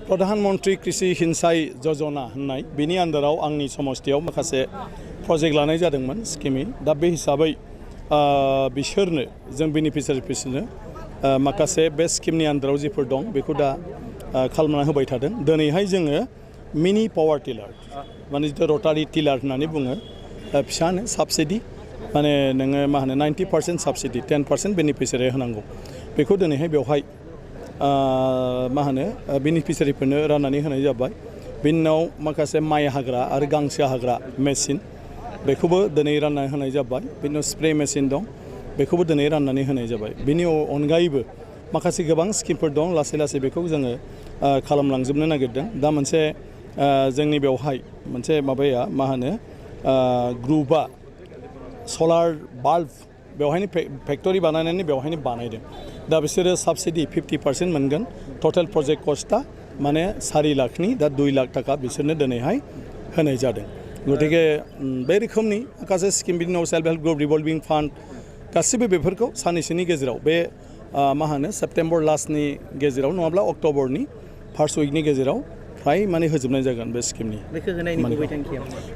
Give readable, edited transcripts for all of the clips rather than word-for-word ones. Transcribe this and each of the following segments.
प्रधानमंत्री कृषि सिंचाई योजना होननाय बेनि आन्दाराव आंनि समस्थियाव माखासे प्रजेक्ट लानाय जादोंमोन स्किमि दा बे हिसाबै बिसोरनो जों बेनिफिसियारिफोरनो माखासे बे स्किमनि आन्दाराव जिफोर दं बेखौ दा खालामना होबाय थादों दिनैहाय जोङो मिनि पावार टिलार माने जितु रटारि टिलार होननानै बुङो फिसानो साबसिडि माने नोङो मा होनो 90% साबसिडि 10% बेनिफिसियारि होनांगौ बेखौ दिनैहाय बेवहाय मा होनो बेनिफिसियारिफोरनो राननानै होनाय जाबाय बिनि उनाव माखासे माइ हाग्रा आरो गांसो हाग्रा मेसिन बेखौबो दिनै राननानै होनाय जाबाय बिनि उनाव स्प्रे मेसिन दं बेखौबो दिनै राननानै होनाय जाबाय बिनि अनगायैबो माखासे गोबां स्किमफोर दं लासै लासै बेखौ जोङो खालामलांजोबनो नागिरदों दा मोनसे जोंनि बेवहाय मोनसे माबाया मा होनो ग्रुपआ सलार बाल्ब बेवहायनो फेक्टरि बानायनानै बेवहायनो बानायदों दा बिसोरो साबसिडि 50% मोनगोन टटेल प्रजेक्ट कस्टआ माने 4 लाखनि दा 2 लाख थाखा बिसोरनो दिनैहाय होनाय जादों गतिके बे रोखोमनि माखासे स्किम बिनि उनाव सेल्फ हेल्प ग्रुप रिभल्विं फान्ड गासिबो बेफोरखौ साननैसोनि गेजेराव बे मा होनो सेप्टेम्बर लास्टनि गेजेराव नङाब्ला अक्ट'बरनि फार्स्ट उइकनि गेजेराव फ्राय माने होजोबनाय जागोन बे स्किमनि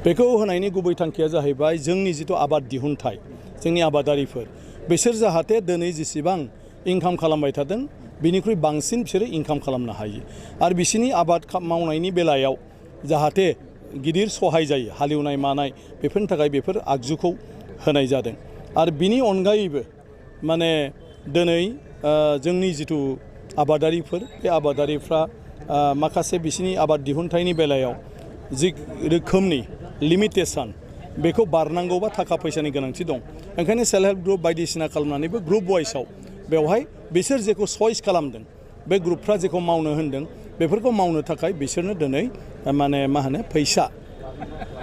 बेखौ होनायनि गुबै थांखिया जाहैबाय जोंनि जिथु आबाद दिहुनथाय जोंनि आबादारिफोर बिसोर जाहाथे दिनै जेसेबां इनकाम खालामबाय थादों बिनिख्रुइ बांसिन बिसोरो इनकाम खालामनो हायो आरो बिसोरनि आबाद मावनायनि बेलायाव जाहाथे गिदिर सहाय जायो हालेवनाय मानाय बेफोरनि थाखाय बेफोर आगजुखौ होनाय जादों आरो बिनि अनगायैबो माने दिनै जोंनि जिथु आबादारिफोर बे आबादारिफ्रा माखासे बिसोरनि आबाद दिहुनथायनि बेलायाव जि रोखोमनि लिमिटेसन बेखौ बारनांगौबा थाखा फैसानि गोनांथि दं ओंखायनो सेल्फ हेल्प ग्रुप बायदिसिना खालामनानैबो ग्रुप वाइसआव बेवहाय बिसोर जेखौ चइस खालामदों बे ग्रुपफ्रा जेखौ मावनो होनदों बेफोरखौ मावनो थाखाय बिसोरनो दिनै माने मा होनो फैसा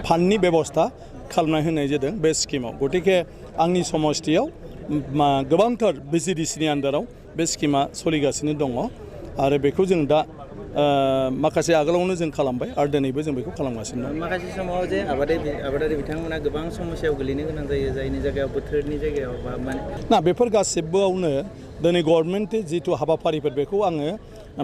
फान्डनि बेबस्था खालामना होनाय जादों बे स्किमाव गतिके आंनि समस्थियाव गोबांथार बिजिडिसिनि आन्दाराव बे स्किमा सोलिगासिनो दङ आरो बेखौ जों दा माखासे आगोलावनो जों खालामबाय आरो दिनैबो जों बेखौ खालामगासिनो दं माखासे समाव जे आबादारि बिथांमोना गोबां समस्यायाव गोलैनो गोनां जायो जायनि जायगायाव बोथोरनि जायगायाव बा माने ना बेफोर गासिबोआवनो दिनै गभर्नमेन्टनि जिथु हाबाफारिफोर बेखौ आङो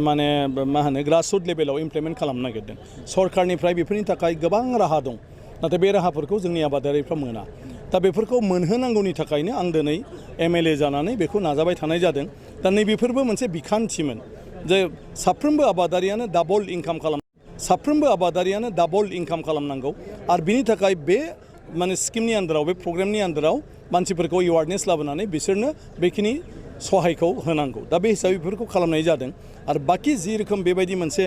माने मा होनो ग्रासरुट लेभेलाव इमप्लिमेन्ट खालामनो नागिरदों सरकारनिफ्राय बेफोरनि थाखाय गोबां राहा दं नाथाय बे राहाफोरखौ जोंनि आबादारिफ्रा मोना दा बेफोरखौ मोनहोनांगौनि थाखायनो आं दिनै MLA जानानै बेखौ नाजाबाय थानाय जादों दा नैबेफोरबो मोनसे बिखान्थिमोन जे साफ्रोमबो आबादारियानो डाबल इनकाम खालामनांगौ आरो बिनि थाखाय बे माने स्किमनि आन्दाराव बे प्रग्रामनि आन्दाराव मानसिफोरखौ एवारनेस लाबोनानै बिसोरनो बेखिनि सहायखौ होनांगौ दा बे हिसाबै बेफोरखौ खालामनाय जादों आरो बाखि जि रोखोम बेबायदि मोनसे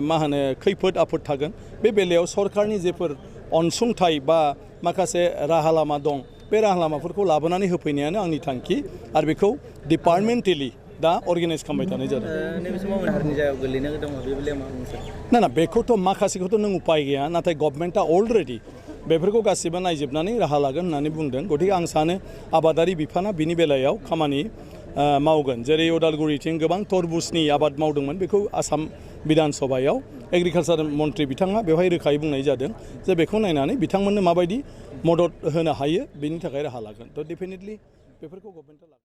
मा होनो खैफोद आफोद थागोन बे बेलायाव सरकारनि जेफोर अनसुंथाइ बा माखासे राहा लामा दं बे राहा लामाफोरखौ लाबोनानै होफैनायानो आंनि थांखि आरो बेखौ डिपार्टमेन्टेलि दा अर्गेनाइज खालामबाय थानाय जादों नैबे समाव हारिनि जायगायाव गोलैनो दङ बे बेलायाव मा बुंनो सानो ना बेखौथ' माखासेखौथ' नों उपाय गैया नाथाय गभर्नमेन्टआ अलरेडि बेफोरखौ गासिबो नायजोबनानै राहा लागोन होननानै बुंदों गतिके आं सानो आबादारि बिफाना बिनि बेलायाव खामानि मावगोन जेरै उदालगुरिथिं गोबां तरबुजनि आबाद मावदोंमोन बेखौ आसाम बिधान सभायाव एग्रिकालचार मन्त्रि बिथाङा बेवहाय रोखायै बुंनाय जादों जे बेखौ नायनानै बिथांमोननो माबायदि मदद होनो हायो बेनि थाखाय राहा लागोन थ' डेफिनेटलि बेफोरखौ गभर्नमेन्टआ लागोन